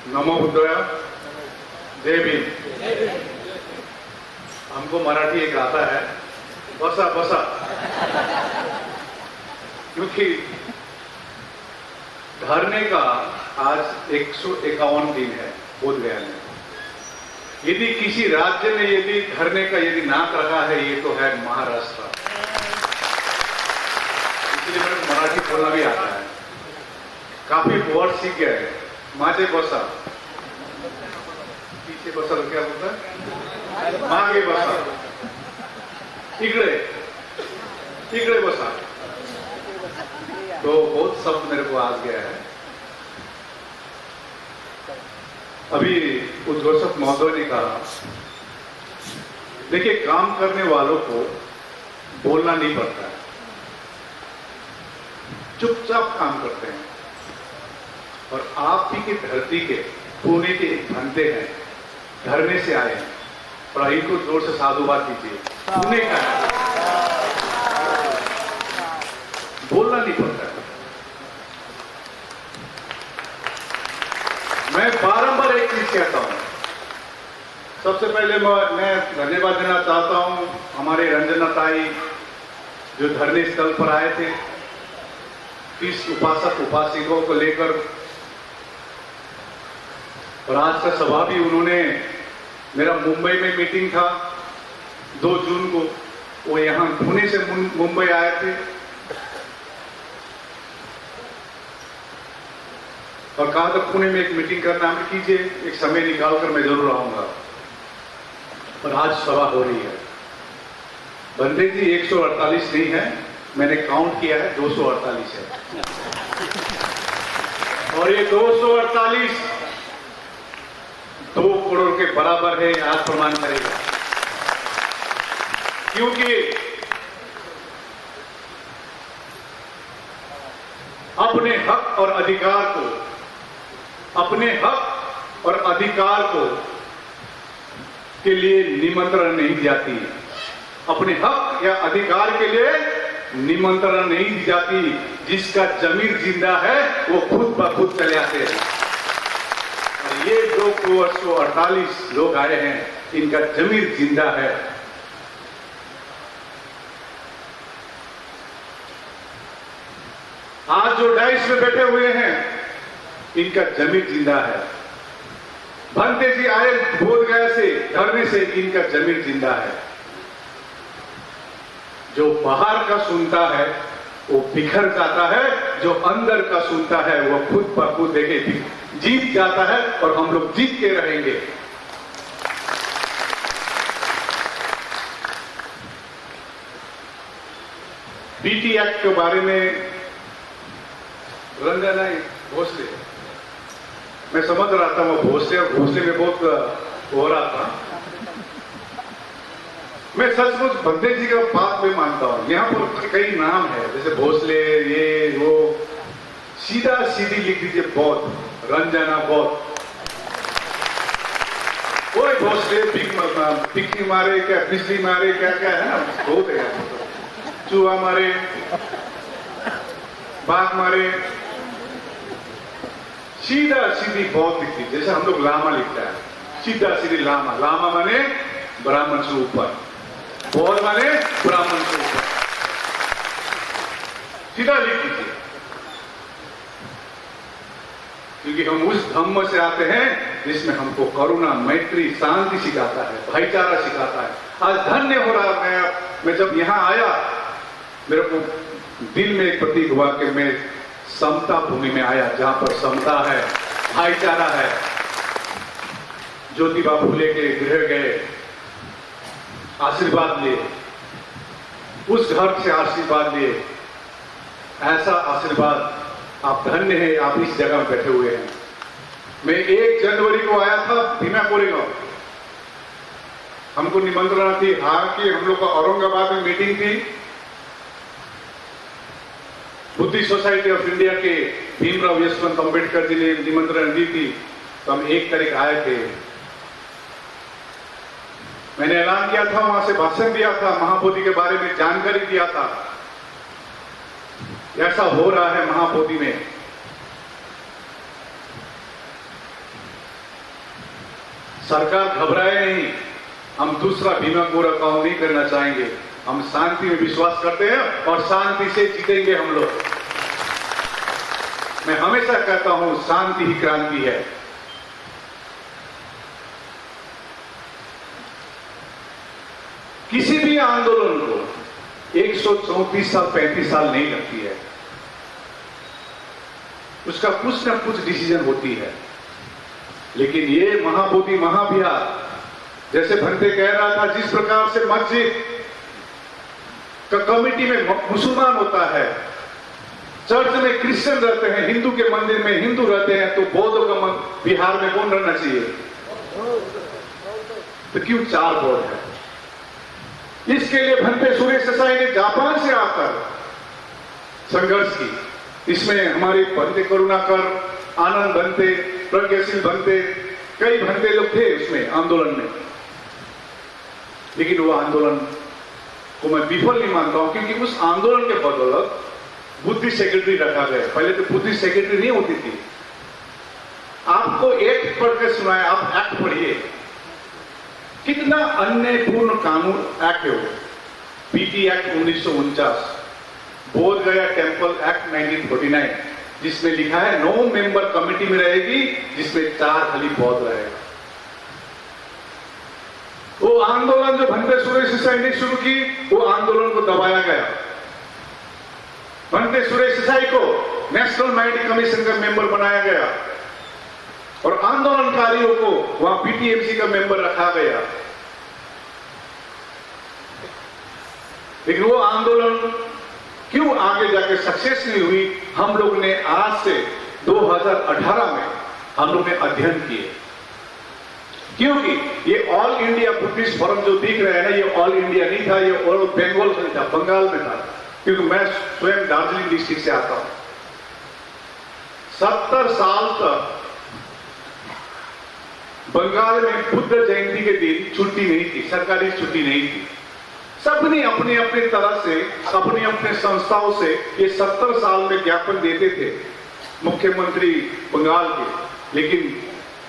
नमो बुद्धाय, जय भीम। हमको मराठी एक आता है, बसा बसा, क्योंकि धरने का आज 151 दिन है बोधगया में। यदि किसी राज्य ने यदि धरने का यदि नाक रखा है, ये तो है महाराष्ट्र। इसलिए मेरे को मराठी बोलना भी आता है, काफी वर्ड सीख गया है। माझे बसा, पीछे बसा तो क्या बोलता है, मागे बसा, इकड़े इकड़े बसा। तो बहुत शब्द मेरे को आ गया है। अभी उद्घोषक महोदय ने कहा, देखिए काम करने वालों को बोलना नहीं पड़ता है, चुपचाप काम करते हैं। और आप ही की धरती के पुणे के बंदे हैं, धरने से आए हैं, और इनको जोर से साधुवाद कीजिए। पुणे का है, बोलना नहीं पड़ता है। मैं बारंबार एक चीज कहता हूं। सबसे पहले मैं धन्यवाद देना चाहता हूं हमारे रंजना ताई, जो धरने स्थल पर आए थे 30 उपासक उपासिकों को लेकर। और आज का सभा भी उन्होंने, मेरा मुंबई में मीटिंग था 2 जून को, वो यहां पुणे से मुंबई आए थे और कहा था पुणे में एक मीटिंग करना हमें कीजिए, एक समय निकालकर मैं जरूर आऊंगा। और आज सभा हो रही है। बंदे जी 148 नहीं है, मैंने काउंट किया है, 248 है। और ये 248 2 करोड़ के बराबर है, आज प्रमाण करेगा। क्योंकि अपने हक और अधिकार को, अपने हक और अधिकार को के लिए निमंत्रण नहीं जाती। अपने हक या अधिकार के लिए निमंत्रण नहीं दी जाती। जिसका जमीर जिंदा है वो खुद ब खुद चले आते हैं। और ये 248 लोग आए हैं, इनका जमीर जिंदा है। आज जो डाइस में बैठे हुए हैं, इनका जमीर जिंदा है। भंते जी आए बोधगया से, धरने से, इनका जमीर जिंदा है। जो बाहर का सुनता है वो बिखर जाता है, जो अंदर का सुनता है वो खुद ब खुद देखे जीत जाता है। और हम लोग जीत के रहेंगे। बीटी एक्ट के बारे में रंजना भोसले, मैं समझ रहा था वो भोसले और भोसले में बहुत हो रहा था। मैं सचमुच बंदे जी का बात में मानता हूं। यहां पर कई नाम है, जैसे भोसले, ये वो, सीधा सीधी लिख दीजिए बौद्ध, रंजना बौद्ध। कोई भोसले पिकनी मारे क्या, बिजली मारे क्या क्या है ना, बहुत है। चूहा मारे, बाघ मारे, सीधा सीधी बौद्ध लिख दीजिए। जैसे हम लोग लामा लिखता है, सीधा सीधी लामा। लामा माने ब्राह्मण से ऊपर, बौद्ध माने ब्राह्मण से ऊपर, सीधा लिख दीजिए। क्योंकि हम उस धम्म से आते हैं जिसमें हमको करुणा, मैत्री, शांति सिखाता है, भाईचारा सिखाता है। आज धन्य हो रहा मैं जब यहां आया, मेरे को दिल में एक प्रतीक हुआ कि मैं समता भूमि में आया, जहां पर समता है, भाईचारा है। ज्योतिबा फूले के गृह गए, आशीर्वाद लिए, उस घर से आशीर्वाद लिए। ऐसा आशीर्वाद, आप धन्य हैं, आप इस जगह में बैठे हुए हैं। मैं 1 जनवरी को आया था भीमा कोरेगांव, हमको निमंत्रण थी। कि हम लोग का औरंगाबाद में मीटिंग थी, बुद्धिस्ट सोसाइटी ऑफ इंडिया के भीमराव यशवंत अंबेडकर जी ने निमंत्रण दी थी। तो हम 1 तारीख आए थे। मैंने ऐलान किया था, वहां से भाषण दिया था, महाबोधि के बारे में जानकारी दिया था। ऐसा हो रहा है महाबोधि में। सरकार घबराए नहीं, हम दूसरा भीमा कोरा काम नहीं करना चाहेंगे। हम शांति में विश्वास करते हैं और शांति से जीतेंगे हम लोग। मैं हमेशा कहता हूं, शांति ही क्रांति है। किसी भी आंदोलन को 134 साल 35 साल नहीं लगती है, उसका कुछ ना कुछ डिसीजन होती है। लेकिन ये महाबोधि महाविहार, जैसे भंते कह रहा था, जिस प्रकार से मस्जिद का कमेटी में मुसलमान होता है, चर्च में क्रिश्चियन रहते हैं, हिंदू के मंदिर में हिंदू रहते हैं, तो बौद्धों का बिहार में कौन रहना चाहिए? तो क्यों 4 बोर्ड है? इसके लिए भंते सुरेश देसाई ने जापान से आकर संघर्ष की। इसमें हमारे भंते करुणाकर, आनंद भंते, प्रज्ञाशील भंते, कई भंते लोग थे उसमें आंदोलन में। लेकिन वो आंदोलन को मैं विफल नहीं मानता हूं, क्योंकि उस आंदोलन के बदौलत बुद्धिस्ट सेक्रेटरी रखा गया। पहले तो बुद्धिस्ट सेक्रेटरी नहीं होती थी। आपको एक्ट पढ़ के सुनाए, आप एक्ट पढ़िए, कितना अन्यायपूर्ण कानून एक्ट है वो। पीटी एक्ट 1949, बोध गया टेम्पल एक्ट 1949, जिसमें लिखा है 9 मेंबर कमेटी में रहेगी, जिसमें 4 खाली बौद्ध रहेगा। वो आंदोलन जो भंते सुरेश देसाई ने शुरू की, वो आंदोलन को दबाया गया। भंते सुरेश देसाई को नेशनल माइनॉरिटी कमीशन का मेंबर बनाया गया और आंदोलनकारियों को वहां पीटीएमसी का मेंबर रखा गया। लेकिन वो आंदोलन क्यों आगे जाके सक्सेस नहीं हुई? हम लोग ने आज से 2018 में हम लोग ने अध्ययन किए, क्योंकि ये ऑल इंडिया बुद्धिस्ट फोरम जो दिख रहा है ना, ये ऑल इंडिया नहीं था, ये ऑल बंगाल में था, बंगाल में था। क्योंकि मैं स्वयं दार्जिलिंग डिस्ट्रिक्ट से आता हूं। 70 साल तक बंगाल में बुद्ध जयंती के दिन छुट्टी नहीं थी, सरकारी छुट्टी नहीं थी। सबने अपने अपने तरह से, अपने अपने संस्थाओं से ये 70 साल में ज्ञापन देते थे मुख्यमंत्री बंगाल के, लेकिन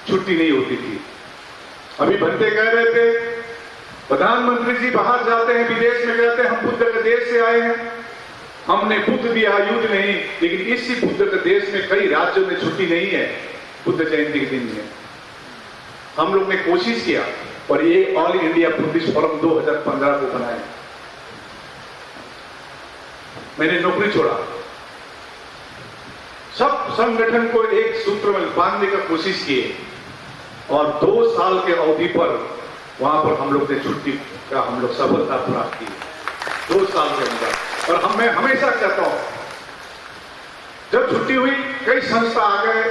छुट्टी नहीं होती थी। अभी भंते कह रहे थे, प्रधानमंत्री जी बाहर जाते हैं, विदेश में कहते हैं हम बुद्ध के देश से आए हैं, हमने बुद्ध दिया, युद्ध नहीं। लेकिन इसी बुद्ध के देश में कई राज्यों में छुट्टी नहीं है बुद्ध जयंती के दिन में। हम लोग ने कोशिश किया और ये ऑल इंडिया बुद्धिस्ट फोरम 2015 को बनाया। मैंने नौकरी छोड़ा, सब संगठन को एक सूत्र में बांधने का कोशिश किए और 2 साल के अवधि पर वहां पर हम लोग ने छुट्टी का हम लोग सफलता प्राप्त की 2 साल के अंदर। और मैं हमेशा कहता हूं, जब छुट्टी हुई कई संस्था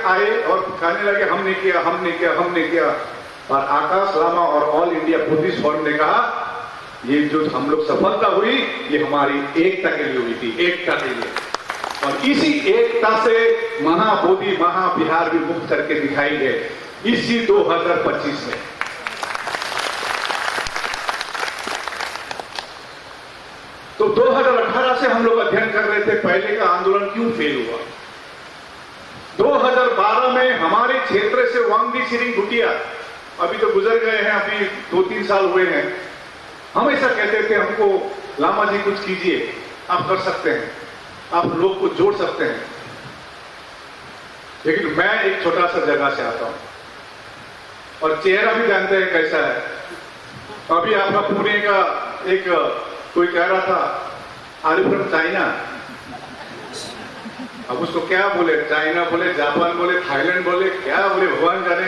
आए और कहने लगे हमने किया, हमने किया, हमने किया। और आकाश लामा और ऑल इंडिया बुद्धिस्ट फोरम ने कहा ये जो हम लोग सफलता हुई ये हमारी एकता के लिए हुई थी, एकता के लिए। और इसी एकता से महाबोधि महाविहार भी मुक्त करके दिखाई गए इसी 2025 में। तो 2018 से हम लोग अध्ययन कर रहे थे पहले का आंदोलन क्यों फेल हुआ। 2012 में हमारे क्षेत्र से वांगी सिरिंग भुटिया अभी तो गुजर गए हैं, अभी 2-3 साल हुए हैं, हमेशा कहते थे हमको लामा जी कुछ कीजिए, आप कर सकते हैं, आप लोग को जोड़ सकते हैं। लेकिन मैं एक छोटा सा जगह से आता हूं और चेहरा भी जानते हैं कैसा है। अभी आपका पुणे का एक कोई कह रहा था आर फ्रॉम चाइना, अब उसको क्या बोले, चाइना बोले, जापान बोले, थाईलैंड बोले, क्या बोले भगवान जाने।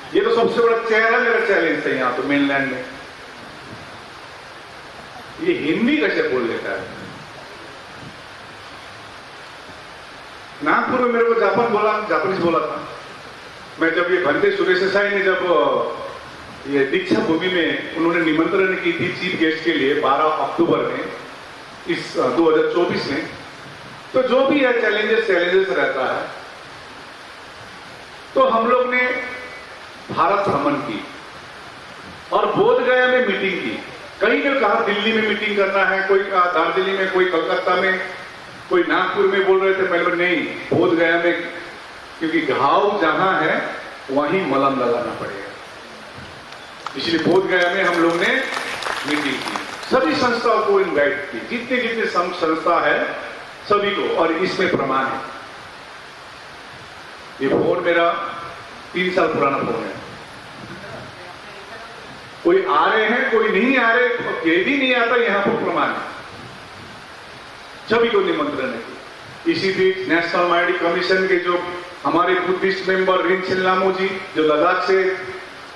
ये तो सबसे बड़ा चेहरा मेरा चैलेंज है यहाँ तो मेनलैंड में। ये हिंदी कैसे बोल लेता है। नागपुर में मेरे को जापानीज बोला था। मैं जब ये भंते सुरेश देसाई ने जब ये दीक्षा भूमि में उन्होंने निमंत्रण की थी चीफ गेस्ट के लिए 12 अक्टूबर में इस 2024 में, तो जो भी है चैलेंजेस रहता है। तो हम लोग ने भारत भ्रमण की और बोध गया में मीटिंग की। कई ने कहा दिल्ली में मीटिंग करना है, कोई दार्जिलिंग में, कोई कलकत्ता में, कोई नागपुर में बोल रहे थे। मैंने नहीं, बोध गया में, क्योंकि घाव जहां है वहीं मलहम लगाना पड़ेगा। इसलिए बोधगया में हम लोग ने मीटिंग की, सभी संस्थाओं को इनवाइट की, जितने जितने संस्था है सभी को, और इसमें प्रमाण है। ये फोन मेरा 3 साल पुराना फोन है। कोई आ रहे हैं, कोई नहीं आ रहे, ये भी नहीं आता, यहां पर प्रमाण है। सभी को निमंत्रण है। इसी बीच नेशनल माइनॉरिटी कमीशन के जो हमारे बुद्धिस्ट मेंबर रिंचिन लामो जी, जो लद्दाख से,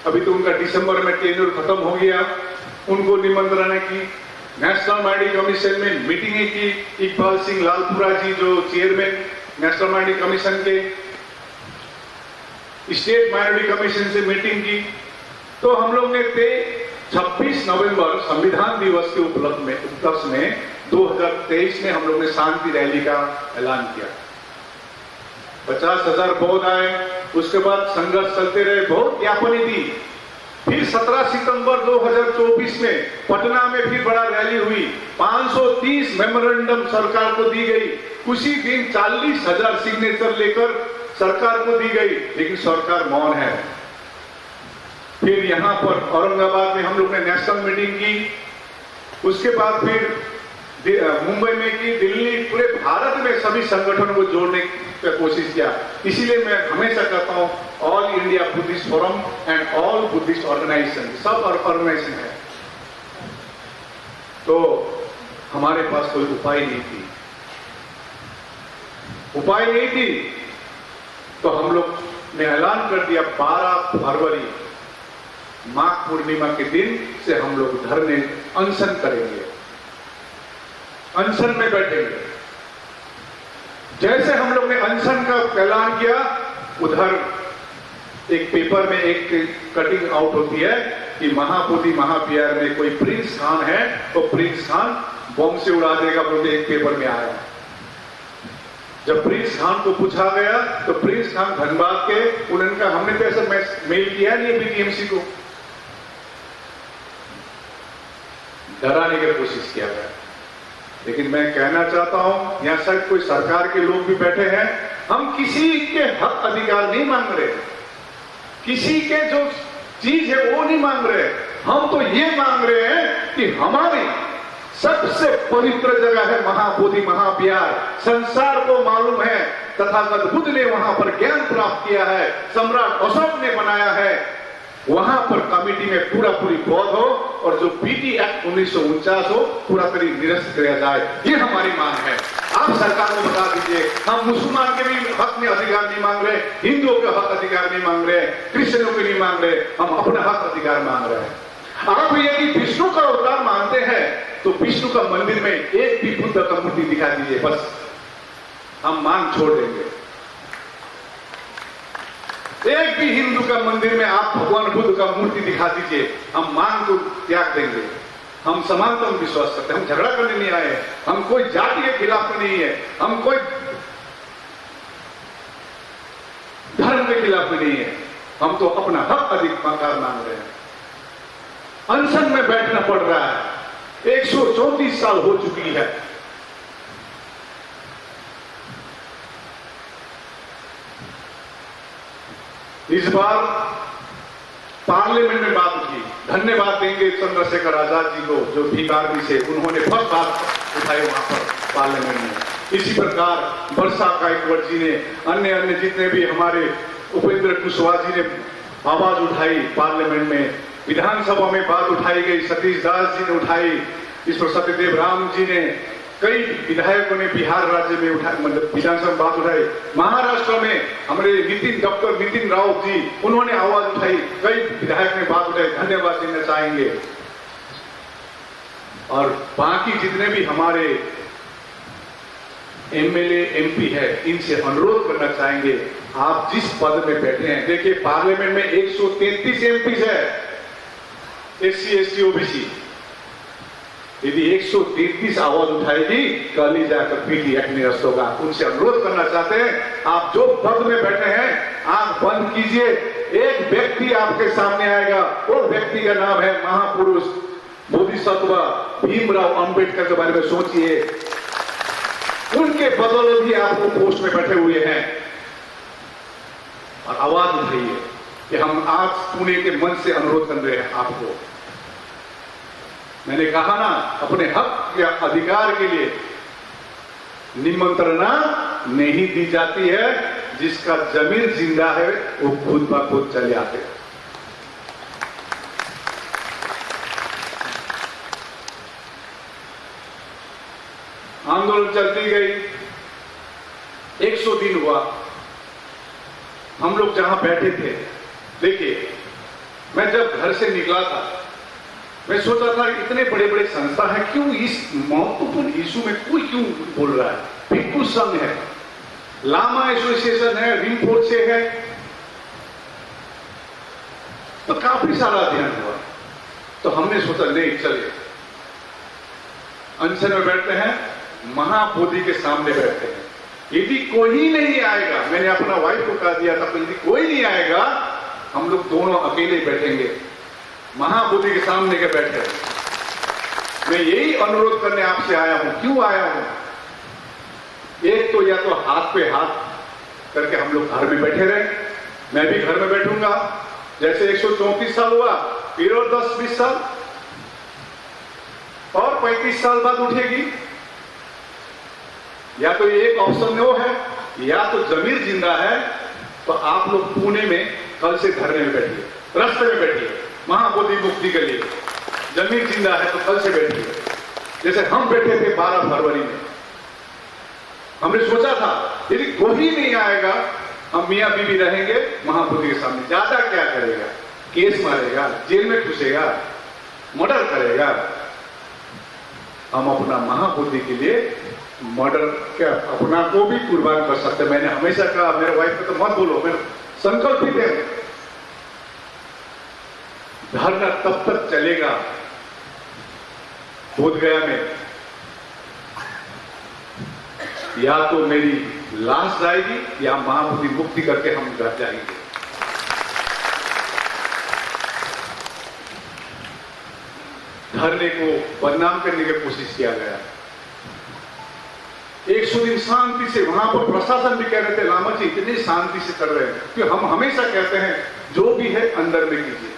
अभी तो उनका दिसंबर में टेन्योर खत्म हो गया, उनको निमंत्रण है की। नेशनल माइनॉरिटी कमीशन में मीटिंगें की। इकबाल सिंह लालपुरा जी जो चेयरमैन नेशनल माइनॉरिटी कमीशन के, स्टेट माइनॉरिटी कमीशन से मीटिंग की। तो हम लोग ने 26 नवंबर संविधान दिवस के उपलक्ष्य में 2023 में हम लोग ने शांति रैली का ऐलान किया। 50,000 बौद्ध आए, उसके बाद संघर्ष चलते रहे, बहुत ज्ञापनें दी। फिर 17 सितंबर 2024 में पटना में फिर बड़ा रैली हुई, 530 मेमोरेंडम सरकार को दी गई। उसी दिन 40,000 सिग्नेचर लेकर सरकार को दी गई, लेकिन सरकार मौन है। फिर यहां पर औरंगाबाद में हम लोग ने नेशनल मीटिंग की, उसके बाद फिर मुंबई में की, दिल्ली, पूरे भारत में सभी संगठनों को जोड़ने की कोशिश किया। इसीलिए मैं हमेशा कहता हूं all India Buddhist forum and all Buddhist organisation, सब ऑर्गेनाइजेशन है। तो हमारे पास कोई उपाय नहीं थी, तो हम लोग ने ऐलान कर दिया 12 फरवरी माघ पूर्णिमा के दिन से हम लोग धरने अनशन करेंगे, अनशन में बैठेंगे। जैसे हम लोग ने अनशन का ऐलान किया, उधर एक पेपर में एक कटिंग आउट होती है कि महाबोधि महाप्यार में कोई प्रिंस खान है, तो प्रिंस खान बम से उड़ा देगा बोलते एक पेपर में आया। जब प्रिंस खान को पूछा गया तो प्रिंस खान धनबाद के, उन्होंने कहा हमने तो ऐसा मेल किया नहीं बीटीएमसी को, डराने की कोशिश किया गया। लेकिन मैं कहना चाहता हूं, यहां शायद कोई सरकार के लोग भी बैठे हैं, हम किसी के हक अधिकार नहीं मांग रहे, किसी के जो चीज है वो नहीं मांग रहे। हम तो ये मांग रहे हैं कि हमारी सबसे पवित्र जगह है महाबोधि महाप्यार, संसार को मालूम है, तथागत बुद्ध ने वहां पर ज्ञान प्राप्त किया है, सम्राट अशोक ने बनाया है, वहां पर कमेटी में पूरी बौद्ध हो, और जो पीटी एक्ट 1949 हो पूरा करी निरस्त किया जाए, ये हमारी मांग है। आप सरकार को बता दीजिए, हम मुसलमान के भी हक में अधिकार नहीं मांग रहे, हिंदुओं के हक अधिकार नहीं मांग रहे, क्रिश्चियनों के नहीं मांग रहे, हम अपना हक अधिकार मांग रहे हैं। आप यदि विष्णु का अवतार मानते हैं तो विष्णु का मंदिर में एक भी बुद्ध का मूर्ति दिखा दीजिए, बस हम मांग छोड़ देंगे। एक भी हिंदू का मंदिर में आप भगवान बुद्ध का मूर्ति दिखा दीजिए, हम मांग को त्याग देंगे। हम समानता में विश्वास करते हैं, हम झगड़ा करने नहीं आए, हम कोई जाति के खिलाफ नहीं है, हम कोई धर्म के खिलाफ नहीं है, हम तो अपना हक अधिकार मांग रहे हैं। अनशन में बैठना पड़ रहा है, 134 साल हो चुकी है। इस बार पार्लियामेंट में बात की, धन्यवाद देंगे चंद्रशेखर आजाद जी को जो भीकारवी से उन्होंने फर्स्ट बात उठाई वहां पर पार्लियामेंट में। इसी प्रकार वर्षा गायकवाड़ जी ने, अन्य जितने भी हमारे उपेंद्र कुशवाहा जी ने आवाज उठाई पार्लियामेंट में, विधानसभा में बात उठाई गई, सतीश दास जी ने उठाई, इस पर सत्यदेव राम जी ने, कई विधायकों ने बिहार राज्य में उठाई, मतलब विधानसभा में बात उठाई। महाराष्ट्र में हमारे डॉक्टर नितिन राउत जी, उन्होंने आवाज उठाई, कई विधायक ने बात उठाई, धन्यवाद देना चाहेंगे। और बाकी जितने भी हमारे एमएलए एमपी है, इनसे अनुरोध करना चाहेंगे, आप जिस पद में बैठे हैं, देखिए पार्लियामेंट में 133 एमपी है, एससी एसटी ओबीसी, यदि 133 आवाज उठाएगी कल ही जाकर पीटी एक्ट निरस्त होगा। उनसे अनुरोध करना चाहते हैं, आप जो पद में बैठे हैं आंख बंद कीजिए, एक व्यक्ति आपके सामने आएगा, वो व्यक्ति का नाम है महापुरुष बोधिसत्व भीमराव अंबेडकर के बारे में सोचिए, उनके बदौलत भी आप वो पोस्ट में बैठे हुए हैं, और आवाज उठाइए। कि हम आज पुणे के मन से अनुरोध कर रहे हैं आपको। मैंने कहा ना, अपने हक या अधिकार के लिए निमंत्रणा नहीं दी जाती है। जिसका जमीन जिंदा है वो खुद ब खुद चले आते हैं। आंदोलन चलती गई, 100 दिन हुआ। हम लोग जहां बैठे थे, देखिए, मैं जब घर से निकला था, मैं सोचा था इतने बड़े बड़े संस्था हैं, क्यों इस महत्वपूर्ण इशू में कोई क्यों बोल रहा है? भिक्खु संघ है, लामा एसोसिएशन है, रिम्पोचे है, तो काफी सारा अध्ययन हुआ। तो हमने सोचा नहीं, चलिए अनशन में बैठते हैं, महाबोधि के सामने बैठते हैं। यदि कोई नहीं आएगा, मैंने अपना वाइफ को कह दिया था, यदि कोई नहीं आएगा, हम लोग दोनों अकेले बैठेंगे, महाबोधि के सामने के बैठे। मैं यही अनुरोध करने आपसे आया हूं। क्यों आया हूं? एक तो या तो हाथ पे हाथ करके हम लोग घर में बैठे रहे, मैं भी घर में बैठूंगा, जैसे 134 साल हुआ, फिर और 10-20 साल और 35 साल बाद उठेगी। या तो एक ऑप्शन वो है, या तो जमीर जिंदा है, तो आप लोग पुणे में कल से धरने में बैठिए, रास्ते में बैठिए, महाबोधि मुक्ति के लिए। जमीर जिंदा है तो कल से बैठिए, जैसे हम बैठे थे 12 फरवरी में। हमने सोचा था यदि कोई नहीं आएगा, हम मियां बीवी रहेंगे महाबोधि के सामने। ज्यादा क्या करेगा? केस मारेगा, जेल में घुसेगा, मर्डर करेगा। हम अपना महाबोधि के लिए मर्डर क्या, अपना को भी कुर्बान कर सकते। मैंने हमेशा कहा, मेरे वाइफ को तो मत बोलो, मेरे संकल्पित है, धरना तब तक चलेगा बोधगया में, या तो मेरी लाश जाएगी या महाबोधि मुक्ति करके हम घर जाएंगे। धरने को बदनाम करने की कोशिश किया गया। 100 दिन शांति से, वहां पर प्रशासन भी कह रहे थे, लामा जी इतनी शांति से कर रहे हैं, क्योंकि हम हमेशा कहते हैं जो भी है अंदर में कीजिए।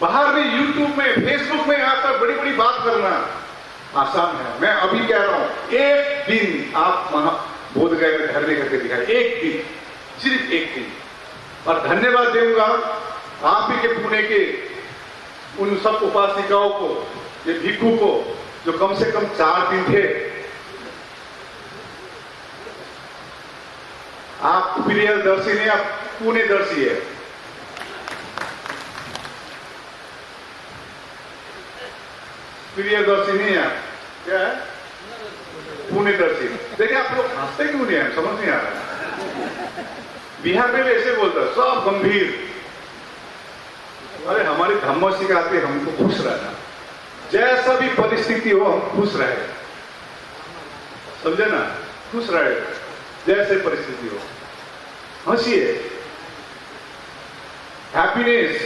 बाहर में यूट्यूब में, फेसबुक में आकर बड़ी बड़ी बात करना आसान है। मैं अभी कह रहा हूं, एक दिन आप बोधगया में धरने करके दिखाए, एक दिन, सिर्फ एक दिन। और धन्यवाद दूंगा आप ही के पुणे के उन सब उपासिकाओं को, ये भिक्खु को, जो कम से कम 4 दिन थे। आप प्रियदर्शी नहीं, आप पुणे दर्शी है। प्रियदर्शी नहीं है, क्या है? पुणे दर्शी। देखिए आप लोग हंसते क्यों नहीं है, समझ नहीं आ रहा। बिहार में भी ऐसे बोलता है, सब गंभीर। अरे हमारी धम्म सिखाते हमको खुश रहना, जैसा भी परिस्थिति हो हम खुश रहे, समझे ना? खुश रहे, जैसे परिस्थिति हो, हंसिए। हैप्पीनेस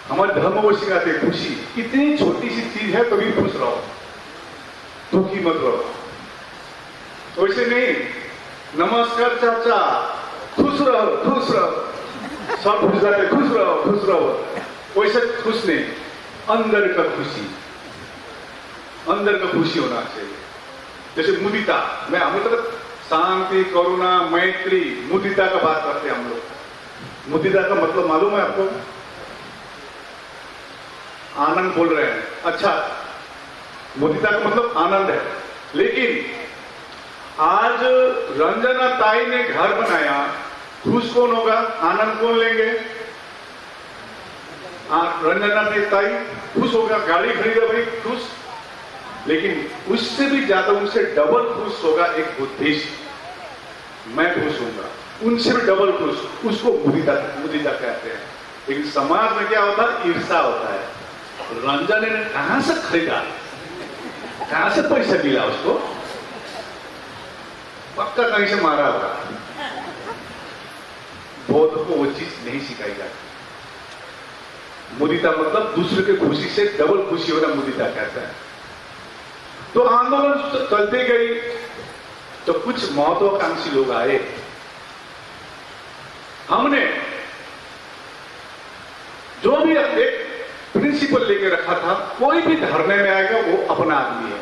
हमारे धर्म को सिखाते, खुशी कितनी छोटी सी चीज है, तभी खुश रहो, दुखी मत रहो। वैसे नहीं, नमस्कार चाचा, खुश रहो, खुश रहो, सब खुश जाते, खुश रहो, खुश रहो। वैसे खुश नहीं, अंदर का खुशी, अंदर का खुशी होना चाहिए। जैसे मुदिता, मैं हम मतलब शांति, करुणा, मैत्री, मुदिता का बात करते हैं हम लोग। मुदिता का मतलब मालूम है आपको? आनंद बोल रहे हैं, अच्छा, मुदिता का मतलब आनंद है। लेकिन आज रंजना ताई ने घर बनाया, खुश कौन होगा? आनंद कौन लेंगे? रंजना ताई खुश होगा, गाड़ी खरीदा भाई, खुश। लेकिन उससे भी ज्यादा, उनसे डबल खुश होगा एक बुद्धिस्ट। मैं खुश होऊंगा, उनसे भी डबल खुश, उसको मुदिता कहते हैं। लेकिन समाज में क्या होता है? ईर्षा होता है। रंजन ने कहां से खरीदा, कहां से पैसा मिला उसको? पक्का कहीं से मारा होगा। बौद्ध को वो चीज नहीं सिखाई जाती। मुदिता मतलब दूसरे के खुशी से डबल खुशी होना, मुदिता कहता है। तो आंदोलन चलते गई, तो कुछ महत्वाकांक्षी लोग आए। हमने जो भी एक प्रिंसिपल लेके रखा था, कोई भी धरने में आएगा वो अपना आदमी है,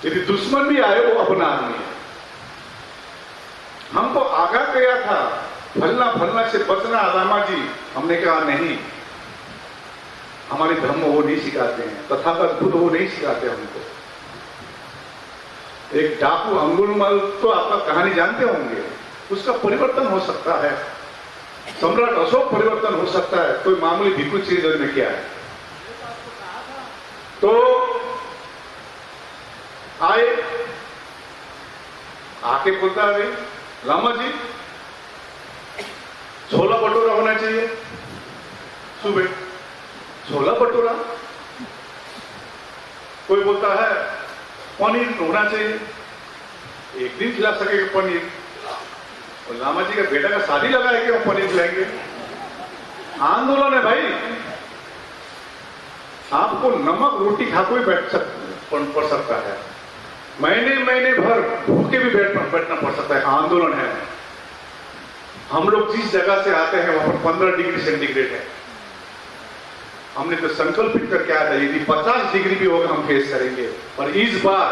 यदि दुश्मन भी आए वो अपना आदमी है। हमको आगाह किया था फलना फलना से बचना रामा जी, हमने कहा नहीं, हमारे धर्म वो नहीं सिखाते हैं, तथागत बुद्ध वो नहीं सिखाते हमको। एक डाकू अंगुलमाल तो आपका कहानी जानते होंगे, उसका परिवर्तन हो सकता है, सम्राट अशोक परिवर्तन हो सकता है, कोई मामूली भिक्षु चीज में क्या है। तो आए आके बोलता है लामा जी छोला भटूरा होना चाहिए, सुबह छोला भटूरा। कोई बोलता है पनीर होना चाहिए, एक दिन खिला सकेगा पनीर। और लामा जी का बेटा का शादी लगा है कि वो पनीर खिलाएंगे। आंदोलन है भाई, आपको नमक रोटी खा कोई पड़ सकता है, महीने भर भूखे भी बैठना पड़ सकता है, आंदोलन है। हम लोग जिस जगह से आते हैं वहां पर 15 डिग्री सेंटीग्रेड है। हमने तो संकल्पित करके आया था यदि 50 डिग्री भी होगा हम फेस करेंगे, और इस बार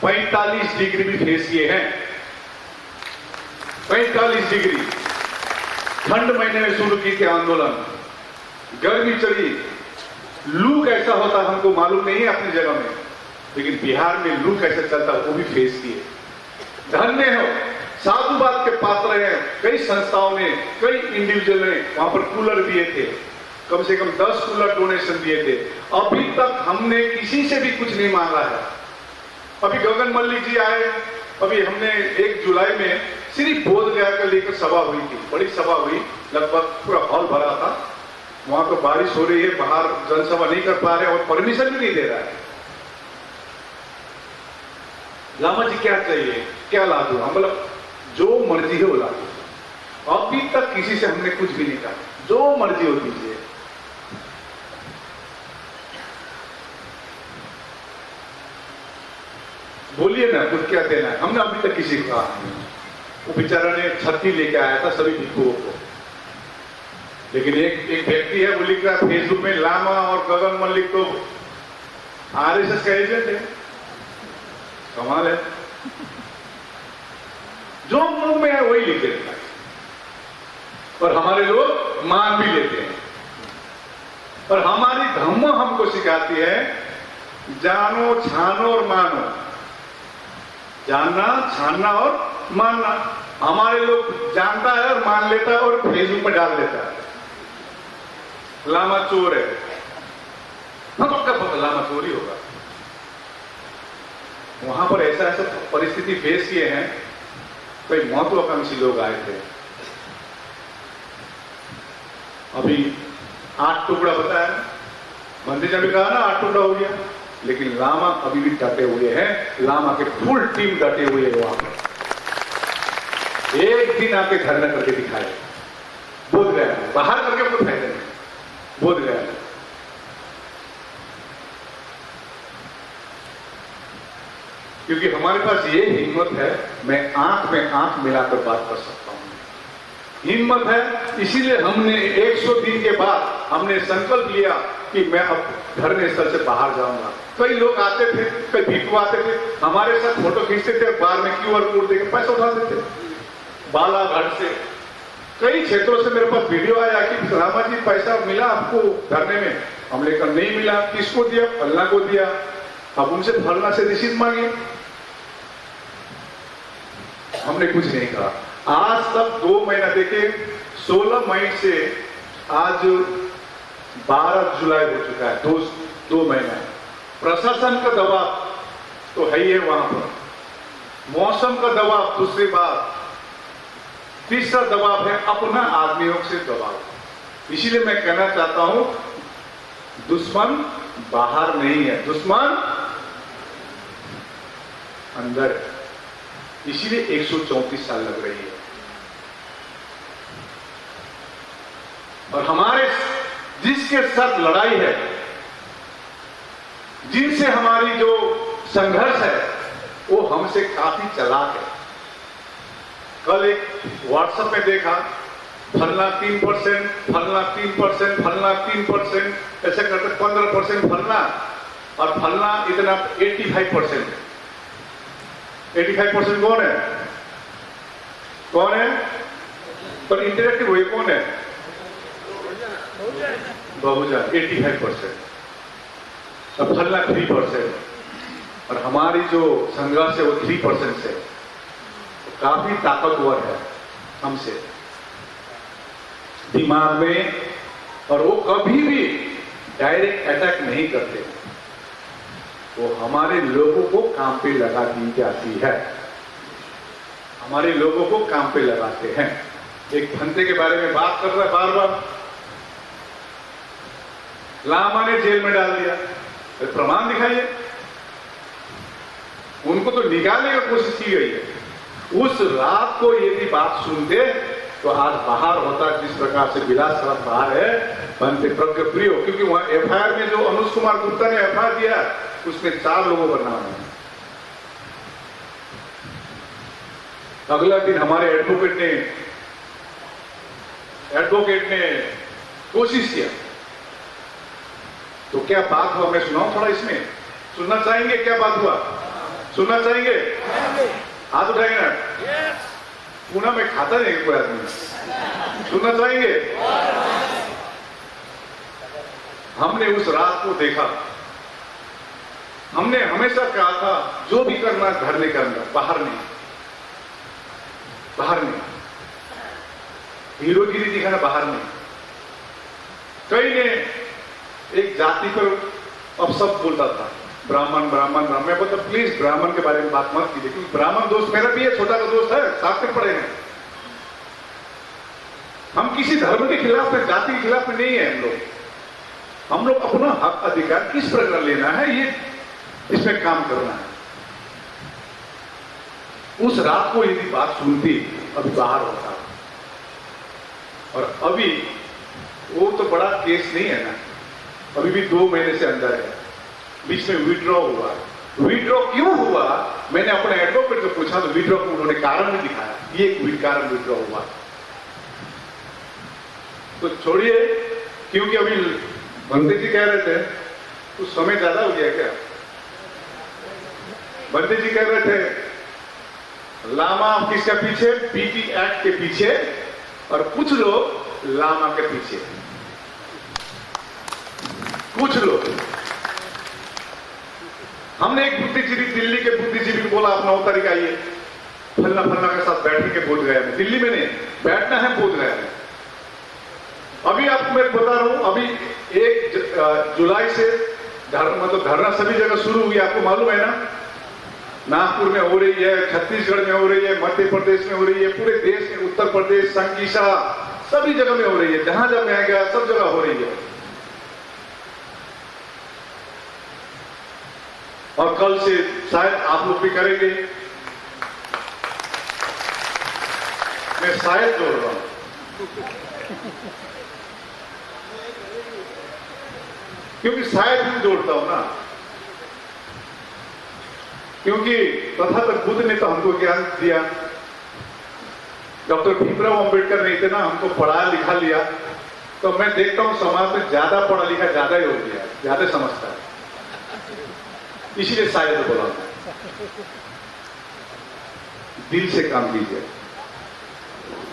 45 डिग्री भी फेस किए हैं। 45 डिग्री ठंड महीने में शुरू की थी आंदोलन, गर्मी चली, लू कैसा होता हमको मालूम नहीं है अपनी जगह में, लेकिन बिहार में लू कैसे चलता वो भी फेस किए। धन्य हो, साधुवाद के पात्र हैं। कई संस्थाओं ने, कई इंडिविजुअल ने वहां पर कूलर दिए थे, कम से कम 10 कूलर डोनेशन दिए थे। अभी तक हमने किसी से भी कुछ नहीं मांगा है। अभी गगन मल्लिक जी आए, अभी हमने 1 जुलाई में सिर्फ बोधगया का लेकर सभा हुई थी, बड़ी सभा हुई, लगभग पूरा हॉल भरा था। वहां तो बारिश हो रही है, बाहर जनसभा नहीं कर पा रहे और परमिशन भी नहीं दे रहा है। लामा जी क्या चाहिए, क्या ला दूं? हम बोला जो मर्जी है वो ला दो। अभी तक किसी से हमने कुछ भी नहीं कहा, जो मर्जी हो दीजिए। बोलिए ना, कुछ क्या देना है, हमने अभी तक किसी को कहा नहीं। वो बेचारा ने छत्ती लेके आया था सभी भिक्षुओं को, लेकिन एक व्यक्ति है वो लिख रहा है फेसबुक में, लामा और गगन मल्लिक तो आरएसएस का एजेंट है। कमाल है, जो मुंह में है वही लिख देता है, और हमारे लोग मान भी लेते हैं। और हमारी धर्म हमको सिखाती है जानो, छानो और मानो, जानना, छानना और मानना। हमारे लोग जानता है और मान लेता है और फेसबुक में डाल देता है लामा चोर है। हम तो क्या पता लामा चोरी होगा। वहां पर ऐसा परिस्थिति फेस किए हैं, कई महत्वाकांक्षी लोग आए थे। अभी 8 टुकड़ा बताया, मंदिर में कहा ना 8 टुकड़ा हो गया, लेकिन लामा अभी भी डटे हुए हैं। लामा के फुल टीम डटे हुए हैं वहां पर। एक दिन आके धरना करके दिखाए, बोध गया, बाहर करके कोई फायदा नहीं, बोध गया। क्योंकि हमारे पास ये हिम्मत है, मैं आंख में आंख मिलाकर बात कर सकता हूं, हिम्मत है। इसीलिए हमने 100 दिन के बाद हमने संकल्प लिया कि मैं अब धरने स्थल से बाहर जाऊंगा। कई लोग आते थे, कई भिक्षु आते थे, हमारे साथ फोटो खींचते थे, बार में QR कोड देकर पैसा उठाते थे। बालाघाट से कई क्षेत्रों से मेरे पास वीडियो आया कि रामा जी पैसा मिला आपको धरने में? हम लेकर नहीं मिला। किसको दिया? फलना को दिया। अब उनसे फलना से रिसीव मांगे, हमने कुछ नहीं कहा। आज तक 2 महीना देखे, 16 मई से आज 12 जुलाई हो चुका है, 2 महीना। प्रशासन का दबाव तो है ही है वहां पर, मौसम का दबाव दूसरी बात, तीसरा दबाव है अपना आदमियों से दबाव। इसीलिए मैं कहना चाहता हूं दुश्मन बाहर नहीं है, दुश्मन अंदर है। इसीलिए 134 साल लग रही है। और हमारे जिसके साथ लड़ाई है, जिनसे हमारी जो संघर्ष है, वो हमसे काफी चालाक है। कल एक व्हाट्सएप में देखा, फलना 3%, फलना 3%, फलना 3%, ऐसे करते 15% फलना, और फलना इतना 85%। 85% कौन है? कौन है? पर इंटरेक्टिव हुए कौन है? बहुजन 85%, और फलना 3%, और हमारी जो संघर्ष है वो 3% से, तो काफी ताकतवर है हमसे दिमाग में, और वो कभी भी डायरेक्ट अटैक नहीं करते, वो हमारे लोगों को काम पे लगा दी जाती है, हमारे लोगों को काम पे लगाते हैं। एक फंते के बारे में बात कर रहा है बार बार, लामा ने जेल में डाल दिया, प्रमाण दिखाइए। उनको तो निकालने की कोशिश की गई है। उस रात को यदि बात सुनते तो आज बाहर होता, जिस प्रकार से विलास रात बाहर है, बनते प्रज्ञ प्रिय, क्योंकि वहां एफआईआर में जो अनुज कुमार गुप्ता ने एफआईआर दिया उसमें 4 लोगों का नाम है। अगला दिन हमारे एडवोकेट ने कोशिश किया, तो क्या बात हुआ मैं सुनाऊं थोड़ा, इसमें सुनना चाहेंगे? क्या बात हुआ सुनना चाहेंगे? हाथ उठाएंगे ना? पुणे में खाता नहीं कोई आदमी, सुनना चाहेंगे? हमने उस रात को देखा, हमने हमेशा कहा था जो भी करना घर में करना, बाहर नहीं, बाहर नहीं, हीरोगिरी दिखाना बाहर नहीं। कई ने एक जाति पर अपशब्द बोलता था, ब्राह्मण ब्राह्मण ब्राह्मण। मैं बोलता प्लीज ब्राह्मण के बारे में बात मत कीजिए, क्योंकि ब्राह्मण दोस्त मेरा भी है, छोटा का दोस्त है, साथ में पड़े हैं। हम किसी धर्म के खिलाफ में, जाति के खिलाफ में नहीं है। हम लोग अपना हक अधिकार किस प्रकार लेना है, ये इसमें काम करना है। उस रात को यदि बात सुनती, अभी बाहर होता, और अभी वो तो बड़ा केस नहीं है ना, अभी भी 2 महीने से अंदर है, बीच में विड्रॉ हुआ। विड्रॉ क्यों हुआ? मैंने अपने एडवोकेट को पूछा तो विड्रॉ को उन्होंने कारण भी दिखाया, ये एक कारण विड्रॉ हुआ। तो छोड़िए, क्योंकि अभी बंदे जी कह रहे थे कुछ समय ज्यादा हो गया क्या? बंदे जी कह रहे थे लामा किसके पीछे? पीटी एक्ट के पीछे, और कुछ लोग लामा के पीछे, कुछ लोग। हमने एक बुद्धिजीवी, दिल्ली के बुद्धिजीवी को बोला आप 9 तारीख आइए, फलना फलना के साथ बैठने के बोध गया में, दिल्ली में नहीं बैठना है, बोध गया में। अभी आपको मैं बता रहा हूं, अभी 1 जुलाई से धरना सभी जगह शुरू हुई, आपको मालूम है ना? नागपुर में हो रही है, छत्तीसगढ़ में हो रही है, मध्य प्रदेश में हो रही है, पूरे देश में, उत्तर प्रदेश, संकीसा, सभी जगह में हो रही है, जहां जहां मैं गया सब जगह हो रही है। और कल से शायद आप लोग भी करेंगे, मैं शायद जोड़ रहा हूं, क्योंकि शायद भी जोड़ता हूं ना, क्योंकि तथागत बुद्ध ने तो हमको ज्ञान दिया, डॉक्टर भीमराव अंबेडकर ने इतना हमको पढ़ा लिखा लिया, तो मैं देखता हूं समाज में ज्यादा पढ़ा लिखा ज्यादा ही हो गया, ज्यादा समझता है, इसीलिए शायद बोला। दिल से काम कीजिए।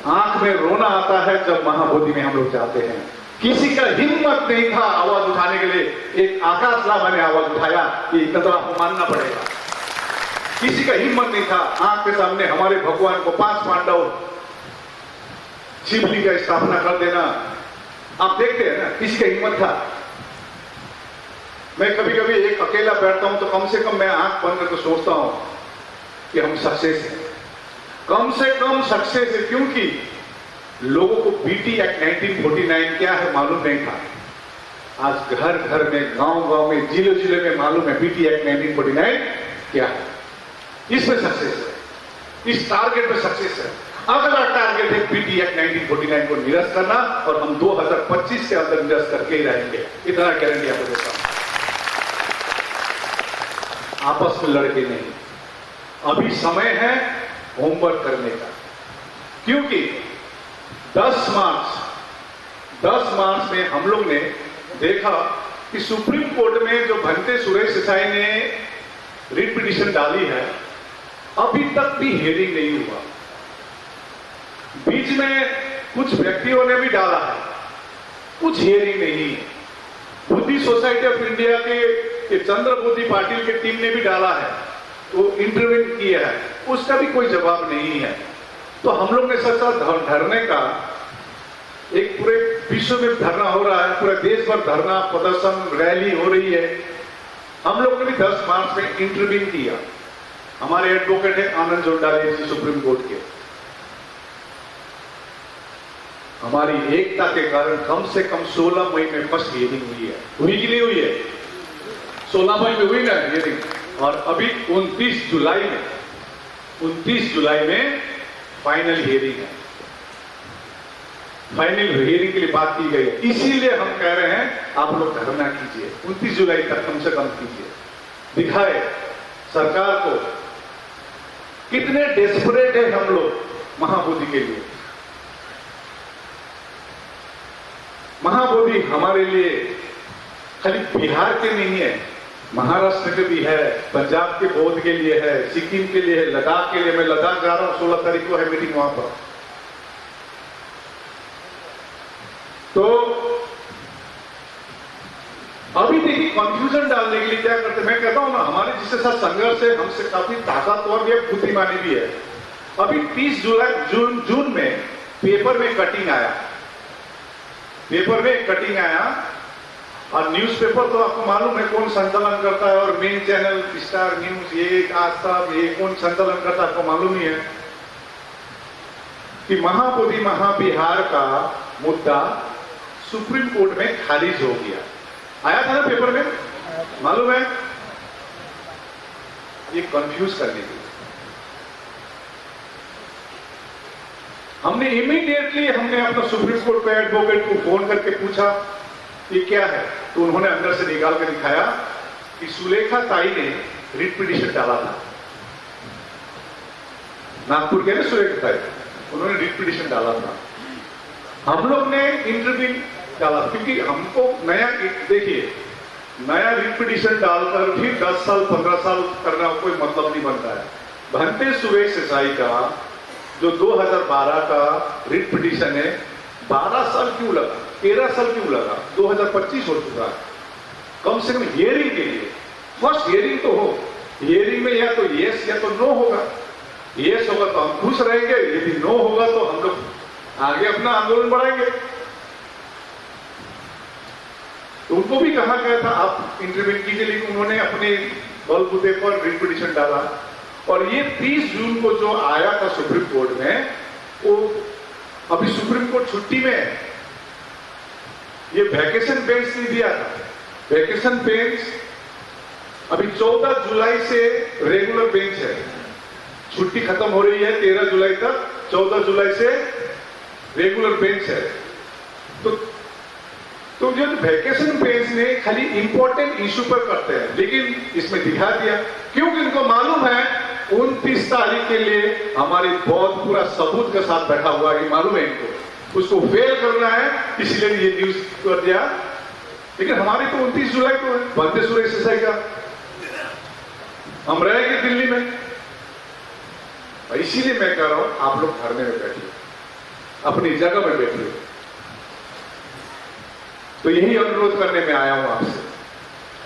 आंख में रोना आता है जब महाबोधि में हम लोग जाते हैं। किसी का हिम्मत नहीं था आवाज उठाने के लिए, एक आकाश लामा ने आवाज उठाया, ये इतना तो आपको मानना पड़ेगा। किसी का हिम्मत नहीं था। आंख के सामने हमारे भगवान को 5 पांडव शिवलिंग का स्थापना कर देना, आप देखते हैं ना, किसी का हिम्मत था। मैं कभी कभी एक अकेला बैठता हूं तो कम से कम मैं आंख बंद करके सोचता हूं कि हम सक्सेस हैं, कम से कम सक्सेस है, क्योंकि लोगों को बीटी एक्ट 1949 क्या है मालूम नहीं था। आज घर घर में, गांव गांव में, जिले जिले में मालूम है बीटी एक्ट 1949 क्या है। इसमें सक्सेस है, इस टारगेट में सक्सेस है। अगला टारगेट है बीटी एक्ट 1949 को निरस्त करना, और हम 2025 से अंदर निरस्त करके ही रहेंगे, इतना गारंटी आपको देता हूं। आपस में लड़के नहीं, अभी समय है होमवर्क करने का। क्योंकि 10 मार्च में हम लोग ने देखा कि सुप्रीम कोर्ट में जो भंते सुरेश देसाई ने रिट पिटीशन डाली है, अभी तक भी हियरिंग नहीं हुआ। बीच में कुछ व्यक्तियों ने भी डाला है, कुछ हियरिंग नहीं है। बुद्धि सोसाइटी ऑफ इंडिया के चंद्रबोधी पाटिल के टीम ने भी डाला है, तो इंटरव्यू किया है, उसका भी कोई जवाब नहीं है। तो हम लोग ने सोचा धरने का, एक पूरे विश्व में धरना हो रहा है, पूरे देश भर धरना प्रदर्शन रैली हो रही है। हम लोग ने भी 10 मार्च में इंटरव्यू किया। हमारे एडवोकेट है आनंद जोंडाले जी सुप्रीम कोर्ट के। हमारी एकता के कारण कम से कम 16 मई में फर्स्ट हियरिंग हुई है। हुई कि नहीं हुई है? 16 मई में हुई ना हियरिंग, और अभी 29 जुलाई में फाइनल हियरिंग है। फाइनल हियरिंग के लिए बात की गई है, इसीलिए हम कह रहे हैं आप लोग धरना कीजिए, 29 जुलाई तक कम से कम कीजिए। दिखाए सरकार को कितने डेस्परेट है हम लोग महाबोधि के लिए। महाबोधि हमारे लिए खाली बिहार के नहीं है, महाराष्ट्र के भी है, पंजाब के बौद्ध के लिए है, सिक्किम के लिए है, लद्दाख के लिए। मैं लद्दाख जा रहा हूं, 16 तारीख को है मीटिंग वहां पर। तो अभी देखिए कंफ्यूजन डालने के लिए क्या करते, मैं कहता हूं ना, हमारे जिसके साथ संघर्ष है, हमसे काफी ताकतवर भी है, बुद्धिमानी भी है। अभी 30 जून में पेपर में कटिंग आया, और न्यूज़पेपर तो आपको मालूम है कौन संचालन करता है, और मेन चैनल स्टार न्यूज, ये आज तक, ये कौन संचालन करता है आपको मालूम ही है, कि महाबोधि महाबिहार का मुद्दा सुप्रीम कोर्ट में खारिज हो गया। आया था ना पेपर में, मालूम है? ये कंफ्यूज करने के लिए हमने इमीडिएटली अपना सुप्रीम कोर्ट के एडवोकेट को फोन करके पूछा ये क्या है, तो उन्होंने अंदर से निकाल के दिखाया कि सुलेखा ताई ने रिट पिटीशन डाला था। नागपुर के ना सुलेखा ताई, उन्होंने रिट पिटीशन डाला था। हम लोग ने इंटरव्यू डाला, क्योंकि हमको नया, देखिए नया रिट पिटीशन डालकर भी 10 साल 15 साल करना कोई मतलब नहीं बनता है। भंते सुरेश देसाई का जो 2012 का रिट पिटीशन है, 12 साल क्यों लगा, 13 साल क्यों लगा, 2025 हो चुका है। कम से कम हियरिंग के लिए फर्स्ट हियरिंग तो हो। हियरिंग में या तो यस या तो नो होगा। यस होगा तो हम खुश रहेंगे, यदि नो होगा तो हम लोग आगे अपना आंदोलन बढ़ाएंगे। तो उनको भी कहा गया था आप इंटरव्यू कीजिए, लेकिन उन्होंने अपने बलबूते पर रिट पिटीशन डाला। और ये 30 जून को जो आया था सुप्रीम कोर्ट में, वो अभी सुप्रीम कोर्ट छुट्टी में है। ये वैकेशन बेंच नहीं दिया था, वैकेशन बेंच अभी 14 जुलाई से रेगुलर बेंच है। छुट्टी खत्म हो रही है 13 जुलाई तक, 14 जुलाई से रेगुलर बेंच है। तो जो वैकेशन बेंच ने खाली इंपॉर्टेंट इश्यू पर करते हैं, लेकिन इसमें दिखा दिया, क्योंकि इनको मालूम है 29 तारीख के लिए हमारी बहुत पूरा सबूत के साथ बैठा हुआ है, मालूम है इनको, उसको फेल करना है, इसलिए ये न्यूज कर दिया। लेकिन हमारी तो 29 जुलाई को है भंते सुरेश देसाई का, हम रहेंगे दिल्ली में। इसीलिए मैं कह रहा हूं आप लोग धरने में बैठिए, अपनी जगह में बैठिए। तो यही अनुरोध करने में आया हूं आपसे।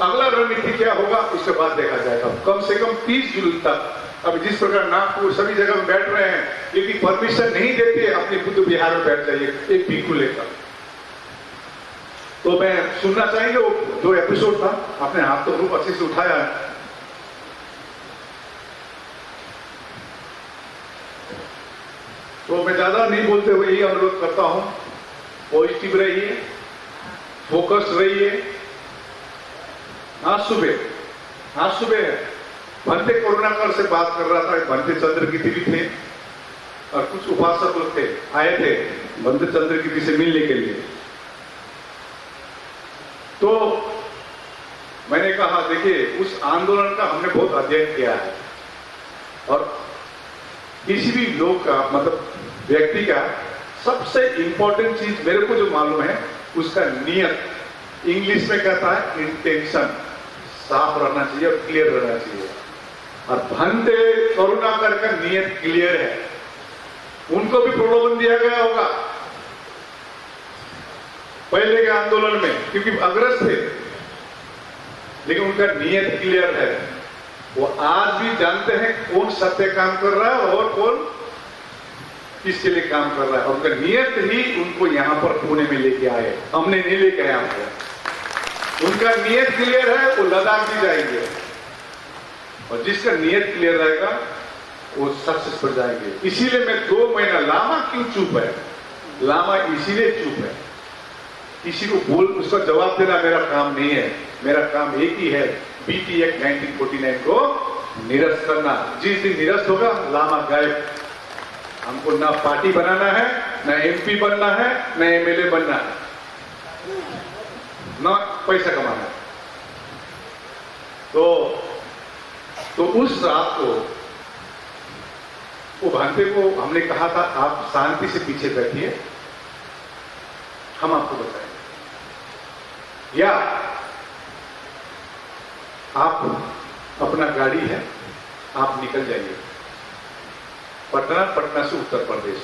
अगला रणनीति क्या होगा उसके बाद देखा जाएगा। कम से कम 30 जून तक अभी जिस प्रकार नागपुर सभी जगह में बैठ रहे हैं, यदि परमिशन नहीं देते अपने बुद्ध बिहार में बैठ जाइए एक भिक्खु लेकर। तो मैं सुनना चाहेंगे वो जो एपिसोड था, आपने हाथ तो रूप अच्छे से उठाया है। तो मैं ज्यादा नहीं बोलते हुए यही अनुरोध करता हूं, पॉजिटिव रहिए, फोकस रहिए। आज सुबह भंते करुणाकर से बात कर रहा था, भंते चंद्रगिति भी थे और कुछ उपासक लोग थे, आए थे भंते चंद्रगिति से मिलने के लिए। तो मैंने कहा देखिए उस आंदोलन का हमने बहुत अध्ययन किया है, और किसी भी लोग का मतलब व्यक्ति का सबसे इंपॉर्टेंट चीज मेरे को जो मालूम है, उसका नियत, इंग्लिश में कहता है इंटेंशन, साफ रहना चाहिए और क्लियर रहना चाहिए। और भंते करुणाकर का नियत क्लियर है, उनको भी प्रलोभन दिया गया होगा पहले के आंदोलन में, क्योंकि अग्रस्त थे, लेकिन उनका नियत क्लियर है। वो आज भी जानते हैं कौन सत्य काम कर रहा है और कौन किसके लिए काम कर रहा है, और उनका नियत ही उनको यहां पर पुणे में लेके आए, हमने नहीं लेके आए हमको। उनका नियत क्लियर है, वो लद्दाख भी जाएंगे, और जिसका नियत क्लियर रहेगा वो सक्सेस पर जाएंगे। इसीलिए मैं 2 महीना, लामा क्यों चुप है? लामा इसीलिए चुप है, किसी को बोल उसका जवाब देना मेरा काम नहीं है। मेरा काम एक ही है, बीटी एक्ट 1949 को निरस्त करना। जिस दिन निरस्त होगा, लामा गायब। हमको ना पार्टी बनाना है, ना एमपी बनना है, ना एमएलए बनना है, ना पैसा कमाना है। तो उस रात को वो भांते को हमने कहा था, आप शांति से पीछे बैठिए, हम आपको बताएंगे, या आप अपना गाड़ी है, आप निकल जाइए पटना से उत्तर प्रदेश।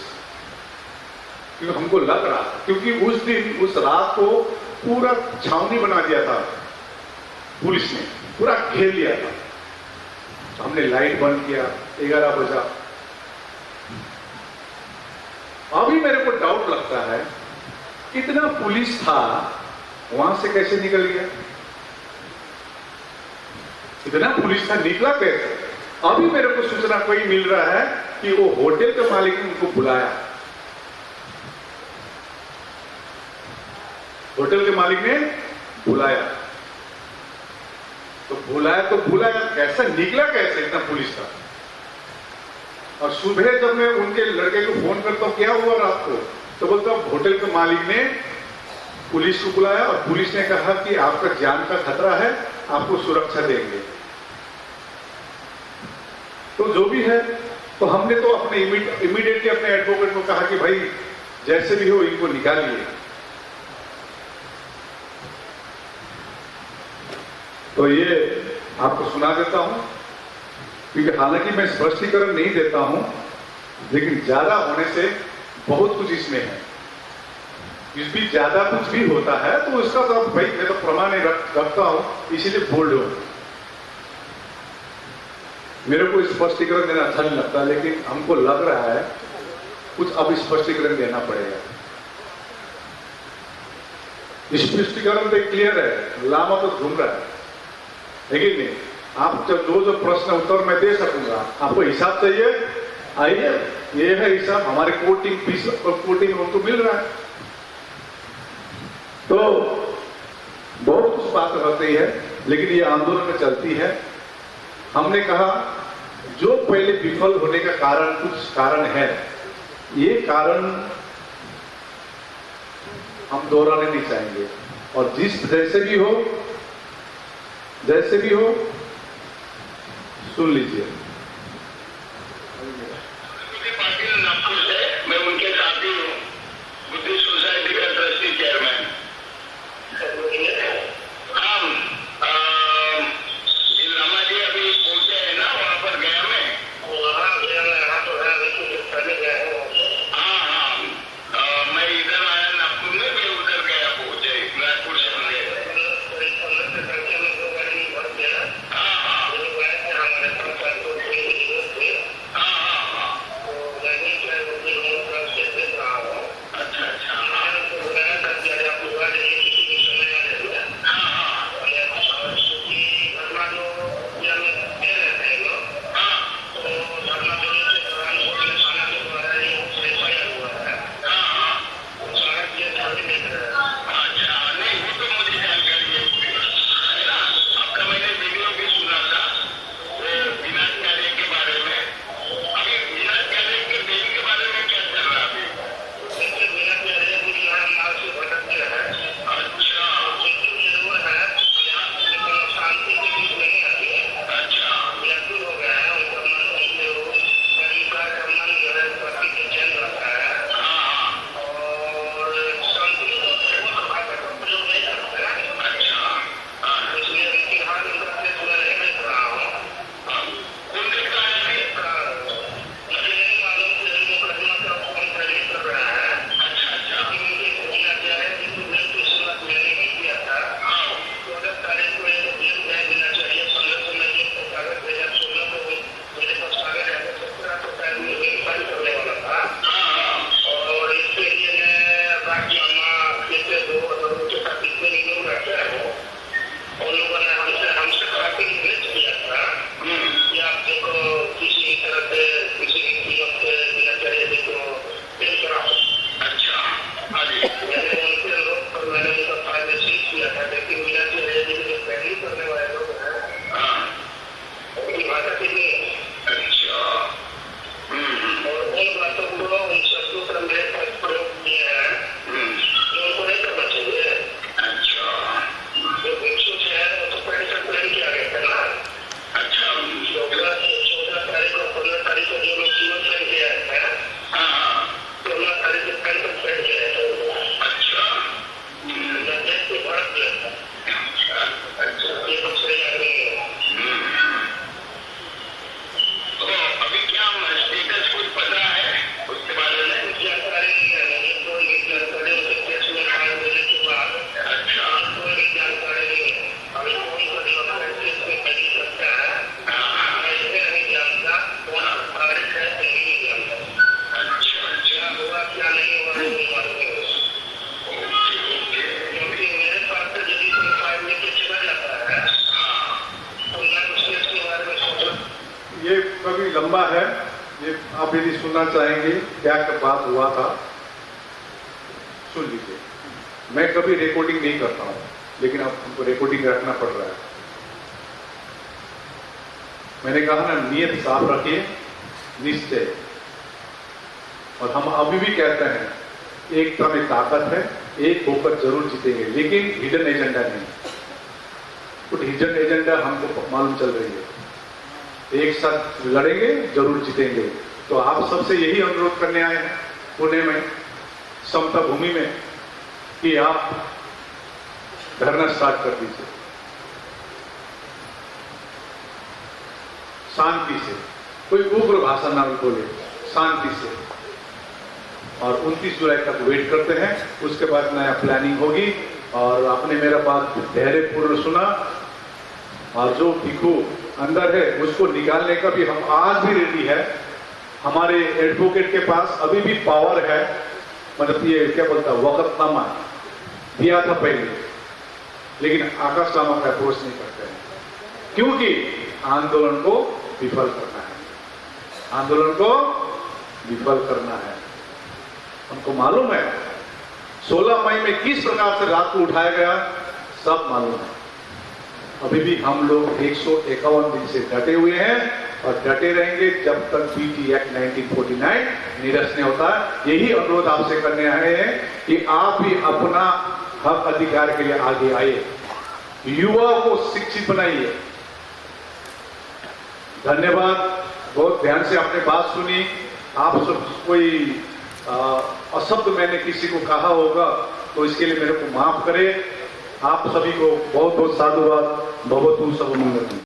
क्योंकि हमको लग रहा था, क्योंकि उस दिन, उस रात को पूरा छावनी बना दिया था पुलिस ने, पूरा घेर लिया था। तो हमने लाइट बंद किया, 11 बजा। अभी मेरे को डाउट लगता है, इतना पुलिस था, वहां से कैसे निकल गया? इतना पुलिस था, निकला कैसे? अभी मेरे को सूचना कोई मिल रहा है कि वो होटल के मालिक ने उनको बुलाया, होटल के मालिक ने बुलाया। तो बुलाया कैसे, निकला कैसे इतना पुलिस था? और सुबह जब मैं उनके लड़के को फोन करता हूं, क्या हुआ रात को, तो बोलता हूं होटल के मालिक ने पुलिस को बुलाया और पुलिस ने कहा कि आपका जान का खतरा है, आपको सुरक्षा देंगे। तो जो भी है, तो हमने तो अपने इमीडिएटली अपने एडवोकेट को कहा कि भाई जैसे भी हो इनको निकालिए। तो ये आपको सुना देता हूं, क्योंकि हालांकि मैं स्पष्टीकरण नहीं देता हूं, लेकिन ज्यादा होने से बहुत कुछ इसमें है। इस भी ज्यादा कुछ भी होता है तो उसका तो भाई मैं तो प्रमाण रखता हूं, इसीलिए बोल रहा हूं। मेरे को स्पष्टीकरण देना अच्छा नहीं लगता, लेकिन हमको लग रहा है कुछ अब स्पष्टीकरण देना पड़ेगा। स्पष्टीकरण तो क्लियर है, लामा तो घूम रहा है, लेकिन नहीं, आप जो प्रश्न उत्तर मैं दे सकूंगा, आपको हिसाब चाहिए, आइए, ये है हिसाब, हमारे कोर्टिंग फीस और कोर्टिंग उनको मिल रहा है। तो बहुत कुछ बात होती है, लेकिन ये आंदोलन में चलती है। हमने कहा जो पहले विफल होने का कारण, कुछ कारण है, ये कारण हम दोहराने नहीं चाहेंगे, और जैसे भी हो सुन लीजिए। पाटिल नागपुर से, मैं उनके साथी हूँ, बुद्धिस्ट सोसाइटी का ट्रस्टी चेयरमैन। हम लामा जी अभी पहुंचे हैं ना, वहाँ पर गया मैं, हाँ तो है, हाँ, मैं इधर आया नागपुर में, मैं उधर गया, पहुंचे नागपुर से हाँ, बाधा के लिए। अच्छा। और उन बातों को, उन शब्दों पर मेरे पास प्रयोग किया है जो उनको नहीं करना चाहिए। अच्छा। जो भिक्षु है वो तो पहले से प्लान किया गया था ना। अच्छा। 14 तारीख और 15 तारीख को जो लोग जीवन प्लान किया है, 15 तारीख को प्लान पर प्लान किया था। अच्छा। देश को भारत दिया था। अच्छा। ये तो सही आदमी है। तो अभी क्या स्टेटस कुछ पता है उसके बारे में? जानकारी नहीं है, मुझे कोई भी जानकारी उसे केस में फाइल देने के बाद। अच्छा। कोई भी जानकारी नहीं है। अभी कौन सा डॉक्यूमेंट केस में बनी सकता है मैं इसे नहीं जानता। कौन सा तारीख है यही नहीं जानता। अच्छा। क्या हुआ क्या नहीं हुआ नहीं मालूम। क्योंकि मेरे पास से यदि कोई फाइल लेके चला जाता है तो मैं उस केस के बारे में सोचता। ये कभी लंबा है, ये आप यदि सुनना चाहेंगे क्या बात हुआ था सुन लीजिए। मैं कभी रिकॉर्डिंग नहीं करता हूं, लेकिन अब हमको रिकॉर्डिंग रखना पड़ रहा है। मैंने कहा ना, नियत साफ रखिए, निश्चय। और हम अभी भी कहते हैं एकता में ताकत है, एक होकर जरूर जीतेंगे, लेकिन हिडन एजेंडा नहीं। कुछ हिडन एजेंडा हमको मालूम चल रही है। एक साथ लड़ेंगे, जरूर जीतेंगे। तो आप सबसे यही अनुरोध करने आए हैं पुणे में, समता भूमि में, कि आप धरना स्टार्ट कर दीजिए शांति से, कोई उग्र भाषा ना बोले, शांति से। और 29 जुलाई तक वेट करते हैं, उसके बाद नया प्लानिंग होगी। और आपने मेरा बात धैर्यपूर्ण सुना, और जो भिखू अंदर है उसको निकालने का भी हम आज भी रेडी है। हमारे एडवोकेट के पास अभी भी पावर है, मतलब ये क्या बोलता है, वक़्तनामा दिया था पहले, लेकिन आकाशनामा का अप्रोच नहीं करते हैं, क्योंकि आंदोलन को विफल करना है। आंदोलन को विफल करना है। हमको मालूम है 16 मई में किस प्रकार से रात को उठाया गया, सब मालूम है। अभी भी हम लोग 151 दिन से डटे हुए हैं और डटे रहेंगे जब तक बीटी एक्ट 1949 निरस्त नहीं होता। यही अनुरोध आपसे करने आए हैं कि आप भी अपना हक अधिकार के लिए आगे आए, युवा को शिक्षित बनाइए। धन्यवाद, बहुत ध्यान से आपने बात सुनी। आप सब कोई अशब्द मैंने किसी को कहा होगा तो इसके लिए मेरे को माफ करें। आप सभी को बहुत बहुत साधुवाद। भवतु सर्वमंगलम।